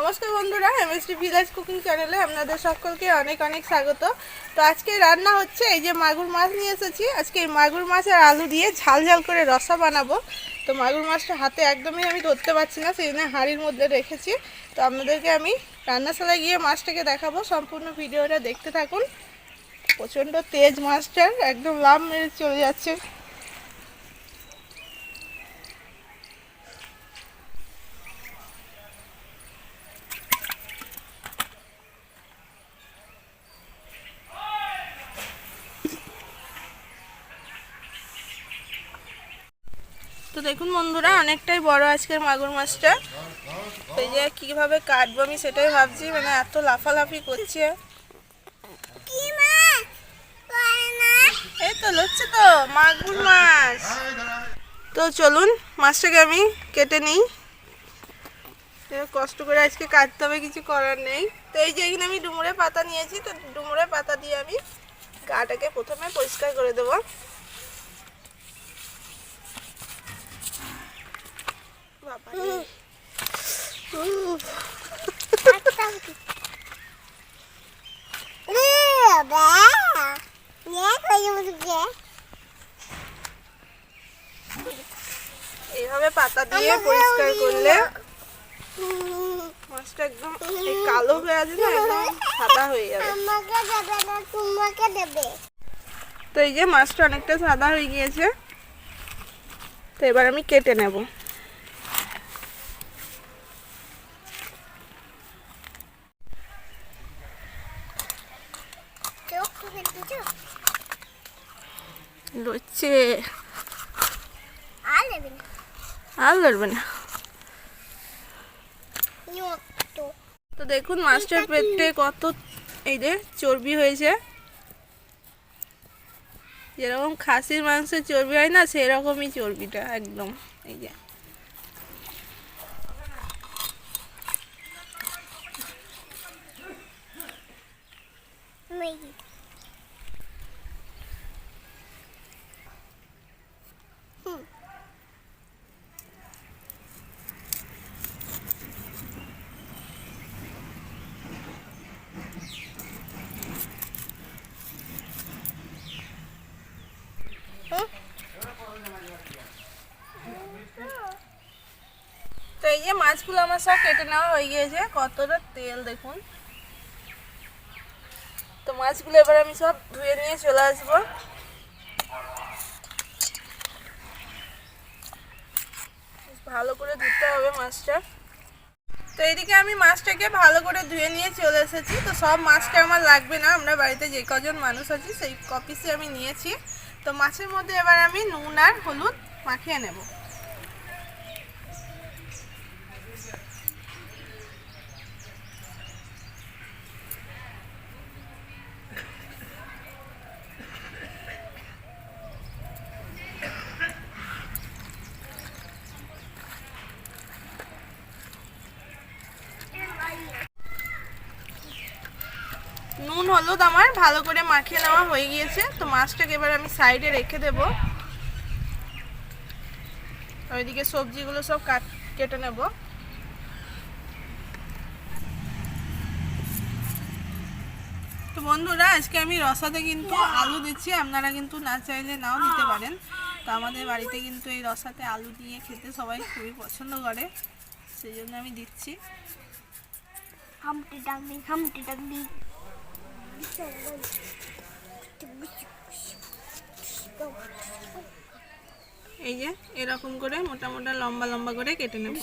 নমস্কার বন্ধুরা, MST village cooking চ্যানেলে আপনাদের সকলকে অনেক অনেক স্বাগত। তো আজকে রান্না হচ্ছে এই যে মাগুর মাছ নিয়ে এসেছি। আজকে এই মাগুর মাছ আর আলু দিয়ে ঝাল ঝাল করে রসা বানাবো। তো মাগুর মাছটা হাতে একদমই আমি ধরতে পারছি না, সেই জন্য হাঁড়ির মধ্যে রেখেছি। তো আপনাদেরকে আমি রান্নাশালায় গিয়ে মাছটাকে দেখাবো, সম্পূর্ণ ভিডিওটা দেখতে থাকুন। প্রচণ্ড তেজ মাছটার, একদম লাভ মেরে চলে যাচ্ছে। তো দেখুন বন্ধুরা, অনেকটাই বড় আজকের মাগুর মাছটা। এই যে কিভাবে কাটবো আমি সেটাই ভাবছি, মানে এত লাফালাফি করছে। এই তো লড়ছে তো মাগুর মাছ। তো চলুন মাছটাকে আমি কেটে নিই। কষ্ট করে আজকে কাটতে হবে, কিছু করার নেই। তো এই যে এখানে আমি ডুমুরে পাতা নিয়েছি, তো ডুমুরে পাতা দিয়ে আমি গাটাকে প্রথমে পরিষ্কার করে দেবো। এইভাবে পাতা দিয়ে পরিষ্কার করলে মাছটা একদম কালো হয়ে আছে না, একদম সাদা হয়ে যাবে। তো এই যে মাছটা অনেকটা সাদা হয়ে গিয়েছে। তো এবার আমি কেটে নেব। লড়ছে আর লড়বে না। তো দেখুন মাছটার পেটে কত এই যে চর্বি হয়েছে। যেরকম খাসির মাংসের চর্বি হয় না, সেরকমই চর্বিটা একদম। এই যে তো এই যে মাছগুলো আমার সব কেটে নেওয়া হয়ে গিয়েছে। কতটা তেল দেখুন। তো মাছগুলো এবার আমি সব ধুয়ে নিয়ে চলে আসবো। ভালো করে ধুতে হবে মাছটা। তো এইদিকে আমি মাছটাকে ভালো করে ধুয়ে নিয়ে চলে এসেছি। তো সব মাছটা আমার লাগবে না, আমরা বাড়িতে যে কজন মানুষ আছি সেই কপিসে আমি নিয়েছি। তো মাছের মধ্যে এবার আমি নুন আর হলুদ মাখিয়ে নেব। নুন হলুদ আমার ভালো করে মাখিয়ে নেওয়া হয়ে গিয়েছে। তো মাছটাকে এবার আমি সাইডে রেখে দেব। ওইদিকে সবজিগুলো সব কেটে নেব। তো বন্ধুরা, আজকে আমি রসাতে কিন্তু আলু দিচ্ছি, আপনারা কিন্তু না চাইলে নাও দিতে পারেন। তো আমাদের বাড়িতে কিন্তু এই রসাতে আলু দিয়ে খেতে সবাই খুবই পছন্দ করে, সেই জন্য আমি দিচ্ছি। এই যে এরকম করে মোটা মোটা লম্বা লম্বা করে কেটে নেব।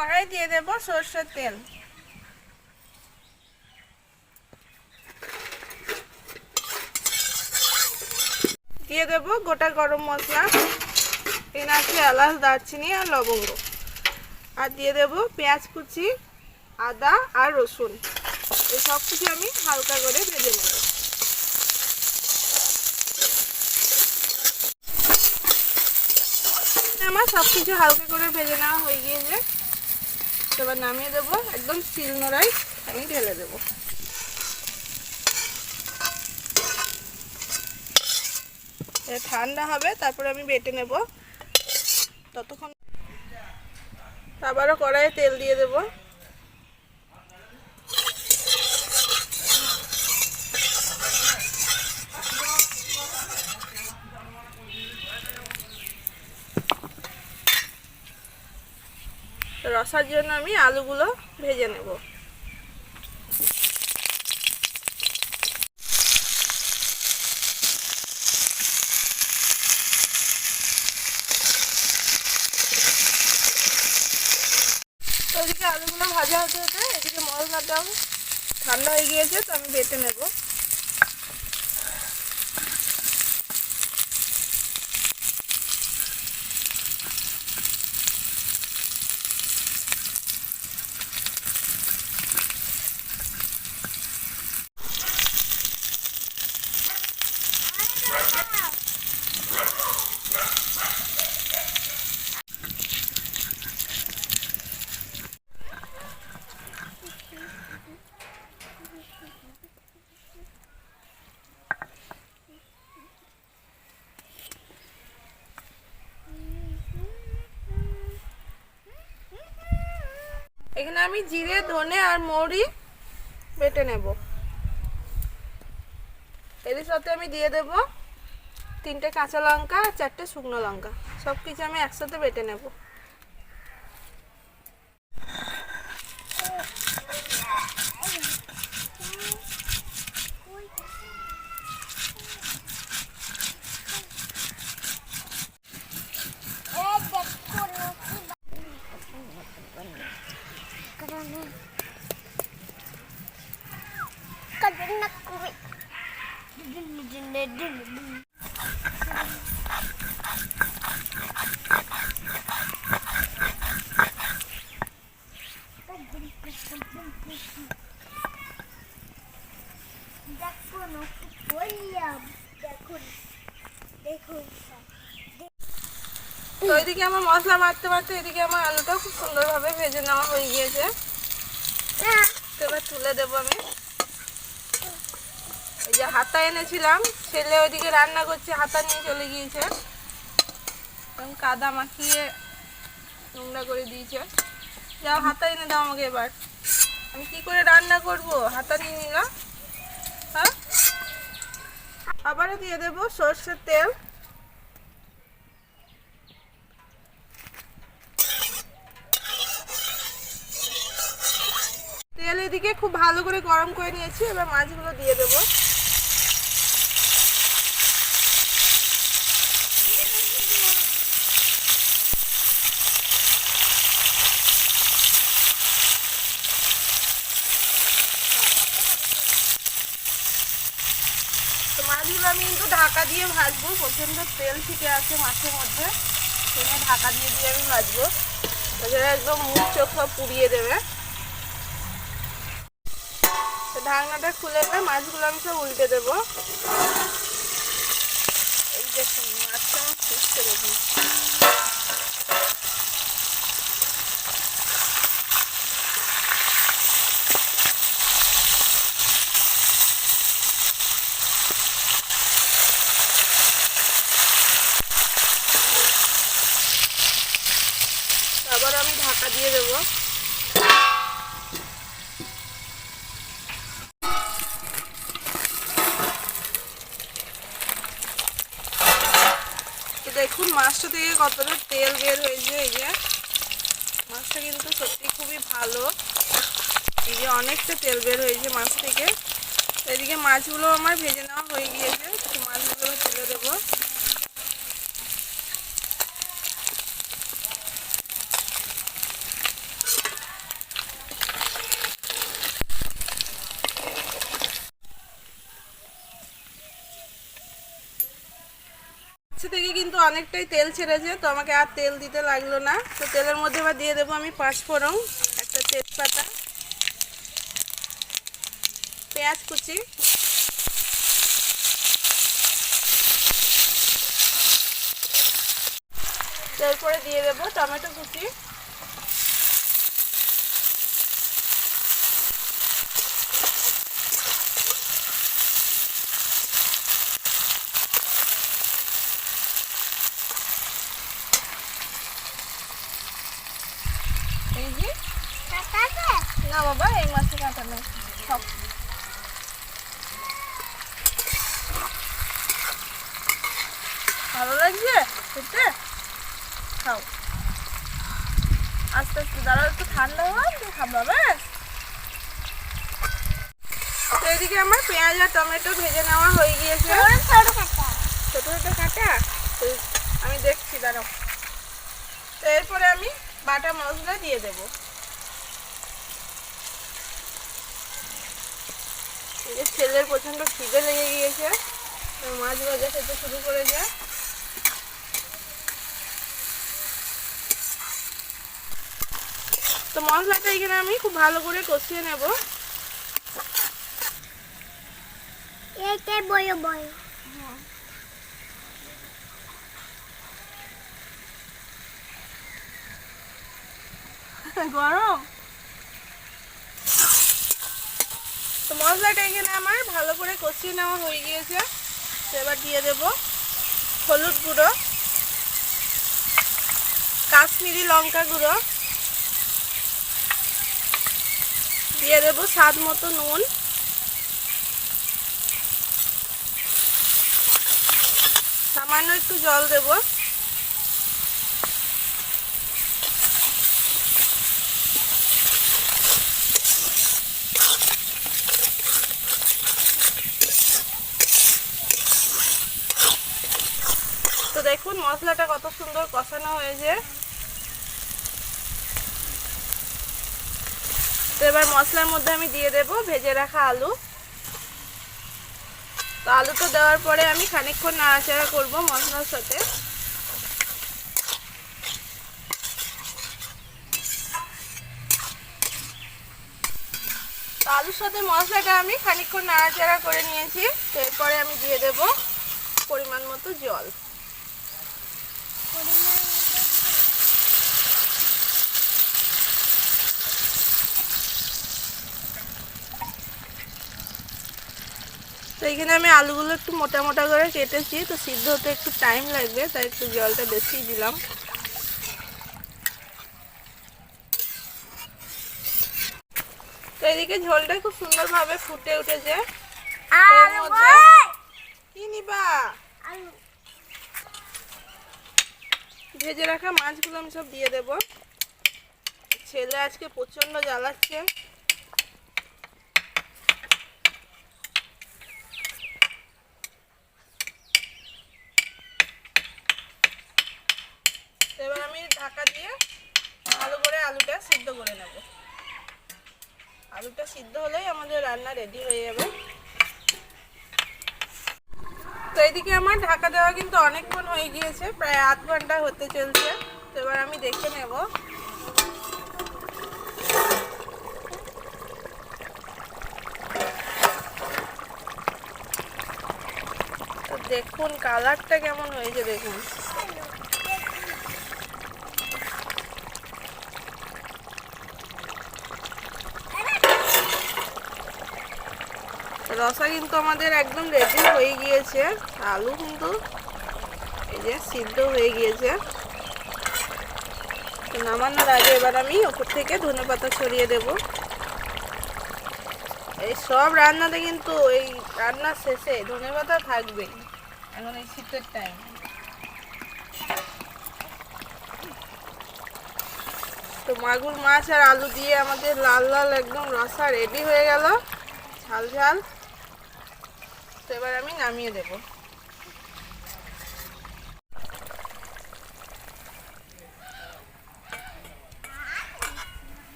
কড়াই দিয়ে দেব সরষের তেল, দিয়ে দেব গোটা গরম মশলা, এখানে আছে এলাচ, দারচিনি আর লবঙ্গ, আর দিয়ে দেব পেঁয়াজ কুচি, আদা আর রসুন। এই সব কিছু আমি হালকা করে ভেজে নেব। আমার সব কিছু হালকা করে ভেজে নেওয়া হয়ে গিয়েছে। এবার নামিয়ে দেবো, একদম শিলনোড়ায় আমি ঢেলে দেবো। ঠান্ডা হবে, তারপরে আমি বেটে নেব। ততক্ষণ আবারও কড়াইয়ে তেল দিয়ে দেব। রসার জন্য আমি আলুগুলো ভেজে নেব। এদিকে আলুগুলো ভাজা হতে হতে এদিকে মশলাটাও ঠান্ডা হয়ে গিয়েছে, তো আমি বেটে নেব। এখানে আমি জিরে, ধনে আর মৌরি বেটে নেব। এর সাথে আমি দিয়ে দেব 3টে কাঁচা লঙ্কা আর 4টে শুকনো লঙ্কা, সব কিছু আমি একসাথে বেটে নেব। তো এদিকে আমার মশলা মারতে মারতে এদিকে আমার আলুটাও খুব সুন্দরভাবে ভেজে নেওয়া হয়ে গিয়েছে। তো এবার তুলে দেবো আমি। এই যে হাতা এনেছিলাম, ছেলে ওইদিকে রান্না করছে, হাতা নিয়ে চলে গিয়েছে, কাদা মাখিয়ে নোংরা করে দিয়েছে। যাও হাতা এনে দাও আমাকে, এবার আমি কি করে রান্না করব, হাতা নিয়ে নিলাম। হ্যাঁ, আবারও দিয়ে দেবো সরষের তেল, তেল এদিকে খুব ভালো করে গরম করে নিয়েছি। এবার মাছগুলো দিয়ে দেবো। তো মাছগুলো আমি কিন্তু ঢাকা দিয়ে ভাজবো, প্রচণ্ড তেল ছিটে আছে মাছের মধ্যে, সেখানে ঢাকা দিয়ে দিয়ে আমি ভাজবো, তাছাড়া একদম মুখ চোখ সব পুড়িয়ে দেবে। তো ঢাকনাটা খুলে দেবে, মাছগুলো আমি সব উল্টে দেবো। এই দেখুন মাছটা আমার ফুটছে দেখুন। আবার আমি ঢাকা দিয়ে দেবো। দেখুন মাছটা থেকে কতটা তেল বের হয়েছে। এই যে মাছটা কিন্তু সত্যি খুবই ভালো, এই যে অনেকটা তেল বের হয়েছে মাছ থেকে। এদিকে মাছগুলো আমার ভেজে নেওয়া হয়ে গিয়েছে, তো মাছগুলো তুলে দেবো। অনেকটাই তেল ছেড়েছে, তো আমাকে আর তেল দিতে লাগলো না। তো তেলের মধ্যে এবার দিয়ে দেবো আমি 5 ফোড়ন, একটা তেজপাতা, পেঁয়াজ কুচি, তারপরে দিয়ে দেবো টমেটো কুচি, না বাবা এই মাছে কাটা নেই, সব ভালো লাগছে খেতে, খাও আস্তে আস্তে, দাঁড়াও একটু ঠান্ডা হয় তো খাবা। ব্যাস, তো এদিকে আমার পেঁয়াজ আর টমেটো ভেজে নেওয়া হয়ে গিয়েছে, ছোট ছোট কাটা। তো আমি দেখছি, দাঁড়াও। তো এরপরে আমি বাটা মশলা দিয়ে দেবো। ছেলের প্রচন্ড খিদে লেগে গিয়েছে, মাছ ভাজা খেতে শুরু করে যায়। তো মশলাটা এখানে আমি খুব ভালো করে কষিয়ে নেব। গরম, তো মশলাটা এখানে আমার ভালো করে কষিয়ে নেওয়া হয়ে গিয়েছে। তো এবার দিয়ে দেব হলুদ গুঁড়ো, কাশ্মীরি লঙ্কা গুঁড়ো, দিয়ে দেব স্বাদ মতো নুন, সামান্য একটু জল দেব। তো দেখুন মশলাটা কত সুন্দর কষানো হয়েছে। তো এবার মশলার মধ্যে আমি দিয়ে দেব ভেজে রাখা আলু। তো আলুটা দেওয়ার পরে আমি খানিকক্ষণ নাড়াচাড়া করব মশলার সাথে। তো আলুর সাথে মশলাটা আমি খানিকক্ষণ নাড়াচাড়া করে নিয়েছি। তো এরপরে আমি দিয়ে দেব পরিমাণ মতো জল। তো এখানে আমি আলুগুলো একটু মোটা মোটা করে কেটেছি, তো সিদ্ধ হতে একটু টাইম লাগবে, তাই একটু জলটা বেশি দিলাম। তো এদিকে ঝোলটা খুব সুন্দরভাবে ফুটে উঠেছে। কি নিবা? ভেজে রাখা মাছগুলো আমি সব দিয়ে দেব। ছেলে আজকে প্রচন্ড জ্বালাচ্ছে। এবার আমি ঢাকা দিয়ে ভালো করে আলুটা সিদ্ধ করে নেব। আলুটা সিদ্ধ হলেই আমাদের রান্না রেডি হয়ে যাবে। তো এদিকে আমার ঢাকা দেওয়া কিন্তু অনেকক্ষণ হয়ে গিয়েছে, প্রায় আধ ঘন্টা হতে চলছে। তো এবার আমি দেখে নেব। তো দেখুন কালারটা কেমন হয়েছে, দেখুন। রসা কিন্তু আমাদের একদম রেডি হয়ে গিয়েছে। আলু কিন্তু এই যে সিদ্ধ হয়ে গিয়েছে। তো নামানোর আগে এবার আমি ওপর থেকে ধনেপাতা ছড়িয়ে দেব। এই সব রান্নাতে কিন্তু এই রান্নার শেষে ধনেপাতা থাকবেই, এখন এই শীতের টাইম। তো মাগুর মাছ আর আলু দিয়ে আমাদের লাল লাল একদম রসা রেডি হয়ে গেল, ঝাল ঝাল। তো এবার আমি নামিয়ে দেব।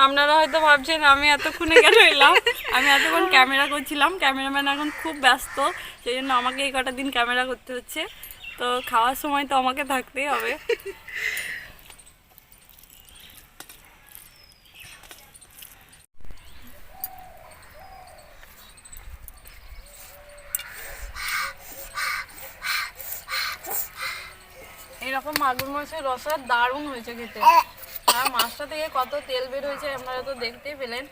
আপনারা হয়তো ভাবছেন আমি এতক্ষণে কেন এলাম, আমি এতক্ষণ ক্যামেরা করছিলাম, ক্যামেরাম্যান এখন খুব ব্যস্ত, সেই জন্য আমাকে এই কটা দিন ক্যামেরা করতে হচ্ছে। তো খাওয়ার সময় তো আমাকে থাকতেই হবে। এরকম মাগুর মাছের রসা দারুণ হয়েছে খেতে, আর মাছটা থেকে কত তেল বের হয়েছে আপনারা তো দেখতেই পেলেন।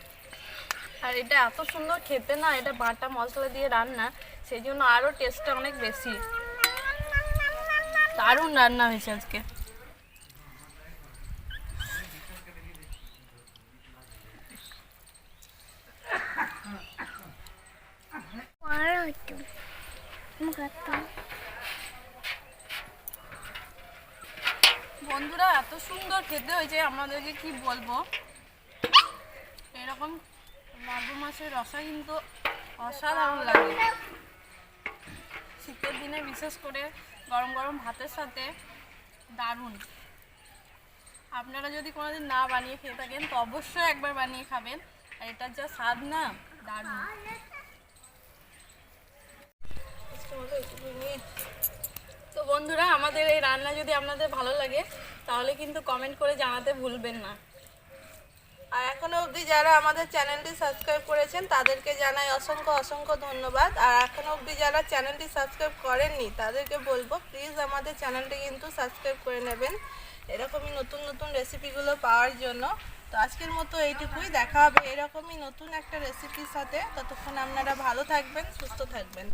আর এটা এত সুন্দর খেতে না, এটা বাটা মশলা দিয়ে রান্না, সেই জন্য আরও টেস্টটা অনেক বেশি। দারুণ রান্না হয়েছে আজকে। বন্ধুরা এত সুন্দর খেতে হয়েছে, আপনাদেরকে কি বলবো। এরকম মাগুর মাছের রসা কিন্তু অসাধারণ লাগে, শীতের দিনে বিশেষ করে গরম গরম ভাতের সাথে দারুণ। আপনারা যদি কোনোদিন না বানিয়ে খেয়ে থাকেন তো অবশ্যই একবার বানিয়ে খাবেন, আর এটার যা স্বাদ না, দারুণ। তো বন্ধুরা আমাদের এই রান্না যদি আপনাদের ভালো লাগে তাহলে কিন্তু কমেন্ট করে জানাতে ভুলবেন না। আর এখনো অবধি যারা আমাদের চ্যানেলটি সাবস্ক্রাইব করেছেন তাদেরকে জানাই অসংখ্য অসংখ্য ধন্যবাদ। আর এখনো অবধি যারা চ্যানেলটি সাবস্ক্রাইব করেননি তাদেরকে বলবো প্লিজ আমাদের চ্যানেলটি কিন্তু সাবস্ক্রাইব করে নেবেন এরকমই নতুন নতুন রেসিপিগুলো পাওয়ার জন্য। তো আজকের মতো এইটুকুই, দেখা হবে এরকমই নতুন একটা রেসিপির সাথে। ততক্ষণ আপনারা ভালো থাকবেন, সুস্থ থাকবেন।